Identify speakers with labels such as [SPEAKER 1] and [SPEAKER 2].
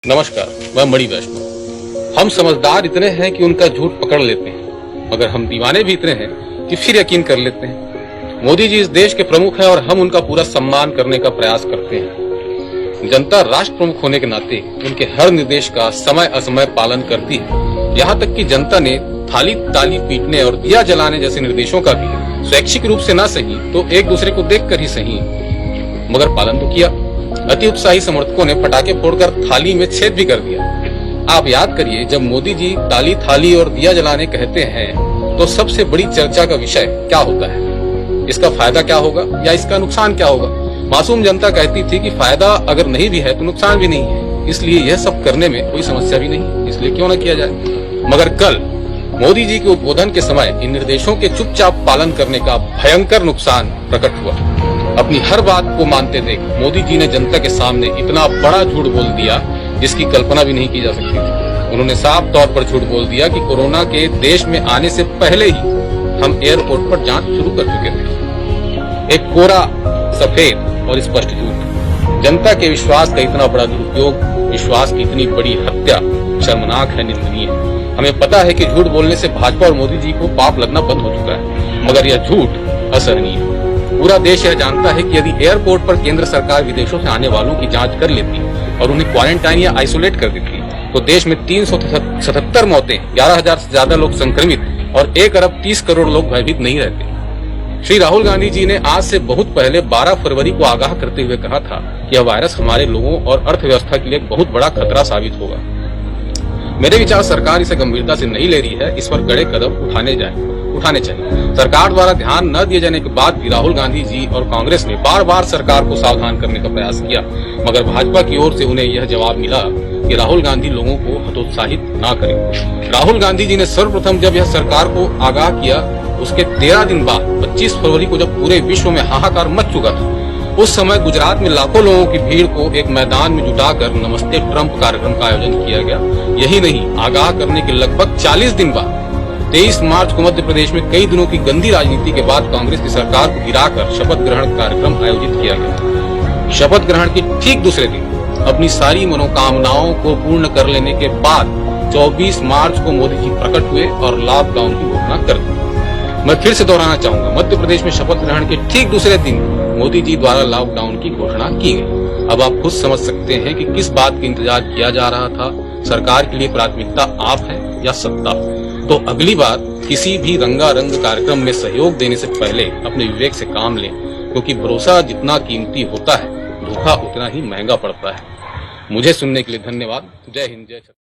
[SPEAKER 1] नमस्कार, मैं मणि वैष्णव। हम समझदार इतने हैं कि उनका झूठ पकड़ लेते हैं, मगर हम दीवाने भी इतने हैं कि फिर यकीन कर लेते हैं। मोदी जी इस देश के प्रमुख हैं और हम उनका पूरा सम्मान करने का प्रयास करते हैं। जनता राष्ट्र प्रमुख होने के नाते उनके हर निर्देश का समय असमय पालन करती है। यहाँ तक कि जनता ने थाली ताली पीटने और दिया जलाने जैसे निर्देशों का भी स्वैच्छिक रूप से न सही तो एक दूसरे को देखकर ही सही, मगर पालन तो किया। अति उत्साही समर्थकों ने पटाखे फोड़कर थाली में छेद भी कर दिया। आप याद करिए, जब मोदी जी ताली थाली और दिया जलाने कहते हैं तो सबसे बड़ी चर्चा का विषय क्या होता है? इसका फायदा क्या होगा या इसका नुकसान क्या होगा? मासूम जनता कहती थी कि फायदा अगर नहीं भी है तो नुकसान भी नहीं है, इसलिए यह सब करने में कोई समस्या भी नहीं, इसलिए क्यों न किया जाए। मगर कल मोदी जी के उद्बोधन के समय इन निर्देशों के चुपचाप पालन करने का भयंकर नुकसान प्रकट हुआ। अपनी हर बात को मानते देख मोदी जी ने जनता के सामने इतना बड़ा झूठ बोल दिया जिसकी कल्पना भी नहीं की जा सकती थी। उन्होंने साफ तौर पर झूठ बोल दिया कि कोरोना के देश में आने से पहले ही हम एयरपोर्ट पर जांच शुरू कर चुके थे। एक कोरा सफेद और स्पष्ट झूठ। जनता के विश्वास का इतना बड़ा दुरुपयोग, विश्वास की इतनी बड़ी हत्या शर्मनाक है, निंदनीय है। हमें पता है कि झूठ बोलने से भाजपा और मोदी जी को पाप लगना बंद हो चुका है, मगर यह झूठ असहनीय है। पूरा देश यह जानता है कि यदि एयरपोर्ट पर केंद्र सरकार विदेशों से आने वालों की जांच कर लेती और उन्हें क्वारंटाइन या आइसोलेट कर देती तो देश में 377 मौतें, 11,000 से ज्यादा लोग संक्रमित और 1 अरब 30 करोड़ लोग भयभीत नहीं रहते। श्री राहुल गांधी जी ने आज से बहुत पहले 12 फरवरी को आगाह करते हुए कहा था कि यह वायरस हमारे लोगों और अर्थव्यवस्था के लिए एक बहुत बड़ा खतरा साबित होगा। मेरे विचार सरकार इसे गंभीरता से नहीं ले रही है, इस पर कड़े कदम उठाने चाहिए। सरकार द्वारा ध्यान न दिए जाने के बाद भी राहुल गांधी जी और कांग्रेस ने बार बार सरकार को सावधान करने का प्रयास किया, मगर भाजपा की ओर से उन्हें यह जवाब मिला कि राहुल गांधी लोगों को हतोत्साहित न करें। राहुल गांधी जी ने सर्वप्रथम जब यह सरकार को आगाह किया उसके 13 दिन बाद 25 फरवरी को, जब पूरे विश्व में हाहाकार मच चुका था, उस समय गुजरात में लाखों लोगों की भीड़ को एक मैदान में जुटाकर नमस्ते ट्रंप कार्यक्रम का आयोजन किया गया। यही नहीं, आगाह करने के लगभग 40 दिन बाद 23 मार्च को मध्य प्रदेश में कई दिनों की गंदी राजनीति के बाद कांग्रेस की सरकार को गिराकर शपथ ग्रहण कार्यक्रम आयोजित किया गया। शपथ ग्रहण के ठीक दूसरे दिन अपनी सारी मनोकामनाओं को पूर्ण कर लेने के बाद 24 मार्च को मोदी जी प्रकट हुए और लॉकडाउन की घोषणा कर दी। मैं फिर से दोहराना चाहूंगा, मध्य प्रदेश में शपथ ग्रहण के ठीक दूसरे दिन मोदी जी द्वारा लॉकडाउन की घोषणा की गई। अब आप खुद समझ सकते हैं कि किस बात का इंतजार किया जा रहा था। सरकार के लिए प्राथमिकता आप है या सत्ता? तो अगली बार किसी भी रंगारंग कार्यक्रम में सहयोग देने से पहले अपने विवेक से काम लें, क्योंकि भरोसा जितना कीमती होता है, धोखा उतना ही महंगा पड़ता है। मुझे सुनने के लिए धन्यवाद। जय हिंद, जय छत्तीसगढ़।